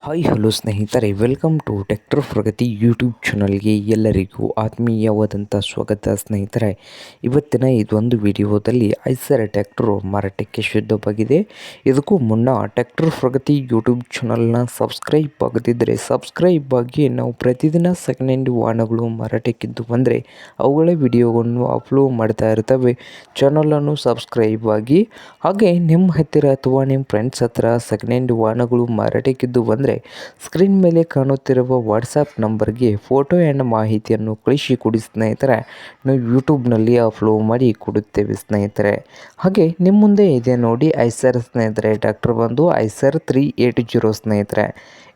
Hi hello ಸ್ನೇಹಿತರೆ, welcome to tractor Pragati YouTube ಚಾನಲ್ಗೆ ಎಲ್ಲರಿಗೂ ಆತ್ಮೀಯವಾದಂಥ ಸ್ವಾಗತ. ಸ್ನೇಹಿತರೆ, ಇವತ್ತಿನ ಇದೊಂದು ವಿಡಿಯೋದಲ್ಲಿ ಐಸರ್ ಟ್ರ್ಯಾಕ್ಟರು ಮಾರಾಟಕ್ಕೆ ಸಿದ್ಧವಾಗಿದೆ. ಇದಕ್ಕೂ ಮುನ್ನ ಟ್ರ್ಯಾಕ್ಟರ್ ಪ್ರಗತಿ ಯೂಟ್ಯೂಬ್ ಚಾನಲ್ನ ಸಬ್ಸ್ಕ್ರೈಬ್ ಆಗದಿದ್ದರೆ ಸಬ್ಸ್ಕ್ರೈಬ್ ಆಗಿ. ನಾವು ಪ್ರತಿದಿನ ಸೆಕೆಂಡ್ ಹ್ಯಾಂಡ್ ವಾಹನಗಳು ಮಾರಾಟಕ್ಕಿದ್ದು ಬಂದರೆ ಅವುಗಳ ವಿಡಿಯೋವನ್ನು ಅಪ್ಲೋಡ್ ಮಾಡ್ತಾ ಇರ್ತವೆ. ಚಾನಲನ್ನು ಸಬ್ಸ್ಕ್ರೈಬ್ ಆಗಿ. ಹಾಗೆ ನಿಮ್ಮ ಹತ್ತಿರ ಅಥವಾ ನಿಮ್ಮ ಫ್ರೆಂಡ್ಸ್ ಹತ್ರ ಸೆಕೆಂಡ್ ಹ್ಯಾಂಡ್ ವಾಹನಗಳು ಮಾರಾಟಕ್ಕಿದ್ದು ಬಂದರೆ ಸ್ಕ್ರೀನ್ ಮೇಲೆ ಕಾಣುತ್ತಿರುವ ವಾಟ್ಸಪ್ ನಂಬರ್ಗೆ ಫೋಟೋ ಆ್ಯಂಡ್ ಮಾಹಿತಿಯನ್ನು ಕಳಿಸಿಕೊಡಿ ಸ್ನೇಹಿತರೆ. ನಾವು ಯೂಟ್ಯೂಬ್ನಲ್ಲಿ ಅಪ್ಲೋಡ್ ಮಾಡಿ ಕೊಡುತ್ತೇವೆ ಸ್ನೇಹಿತರೆ. ಹಾಗೆ ನಿಮ್ಮ ಮುಂದೆ ಇದೆ ನೋಡಿ ಐಸರ್ ಸ್ನೇಹಿತರೆ. ಟ್ರ್ಯಾಕ್ಟರ್ ಬಂದು ಐಸರ್ 380 ಸ್ನೇಹಿತರೆ.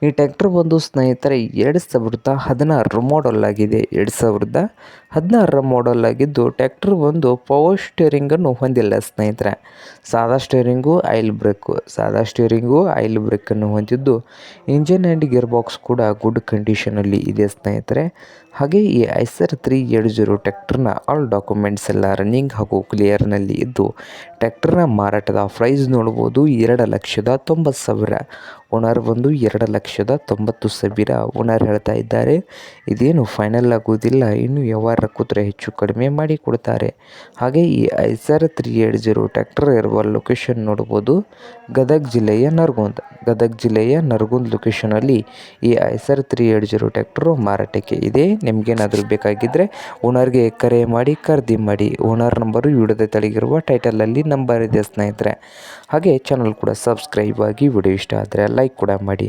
ಈ ಟ್ರ್ಯಾಕ್ಟರ್ ಬಂದು ಸ್ನೇಹಿತರೆ 2016 ಮಾಡೆಲ್ ಆಗಿದೆ. 2016 ಮಾಡೆಲ್ ಆಗಿದ್ದು ಟ್ರ್ಯಾಕ್ಟರ್ ಬಂದು ಪವರ್ ಸ್ಟೇರಿಂಗನ್ನು ಹೊಂದಿಲ್ಲ ಸ್ನೇಹಿತರೆ. ಸಾದಾ ಸ್ಟೇರಿಂಗು ಆಯಿಲ್ ಬ್ರೇಕನ್ನು ಹೊಂದಿದ್ದು ಇಂಜಿನ್ ಆ್ಯಂಡ್ ಗೇರ್ ಬಾಕ್ಸ್ ಕೂಡ ಗುಡ್ ಕಂಡೀಷನಲ್ಲಿ ಇದೆ ಸ್ನೇಹಿತರೆ. ಹಾಗೆ ಈ ಐಸರ್ 380 ಟ್ರ್ಯಾಕ್ಟರ್ನ ಆಲ್ ಡಾಕ್ಯುಮೆಂಟ್ಸ್ ಎಲ್ಲ ರನ್ನಿಂಗ್ ಹಾಗೂ ಕ್ಲಿಯರ್ನಲ್ಲಿ ಇದ್ದು ಟ್ರ್ಯಾಕ್ಟರ್ನ ಮಾರಾಟದ ಪ್ರೈಸ್ ನೋಡ್ಬೋದು 2,90,000. ಓನರ್ ಬಂದು 2,90,000 ಓನರ್ ಹೇಳ್ತಾ ಇದ್ದಾರೆ. ಇದೇನು ಫೈನಲ್ ಆಗೋದಿಲ್ಲ, ಇನ್ನು ವ್ಯವಹಾರ ಕೂತ್ರೆ ಹೆಚ್ಚು ಕಡಿಮೆ ಮಾಡಿ ಕೊಡ್ತಾರೆ. ಹಾಗೆ ಈ ಐಸರ್ 380 ಟ್ರ್ಯಾಕ್ಟರ್ ಇರುವ ಲೊಕೇಶನ್ ನೋಡ್ಬೋದು ಗದಗ ಜಿಲ್ಲೆಯ ನರಗುಂದ ಲೊಕೇಶನಲ್ಲಿ ಈ ಐಸರ್ 380 ಟ್ರ್ಯಾಕ್ಟರು ಮಾರಾಟಕ್ಕೆ ಇದೆ. ನಿಮಗೇನಾದರೂ ಬೇಕಾಗಿದ್ದರೆ ಓನರ್ಗೆ ಕರೆ ಮಾಡಿ ಖರೀದಿ ಮಾಡಿ. ಓನರ್ ನಂಬರು ವಿಡಿಯೋದ ತೆಳಗಿರುವ ಟೈಟಲಲ್ಲಿ ನಂಬರ್ ಇದೆ ಸ್ನೇಹಿತರೆ. ಹಾಗೆ ಚಾನಲ್ ಕೂಡ ಸಬ್ಸ್ಕ್ರೈಬ್ ಆಗಿ. ವಿಡಿಯೋ ಇಷ್ಟ ಆದರೆ ಲೈಕ್ ಕೂಡ ಮಾಡಿ.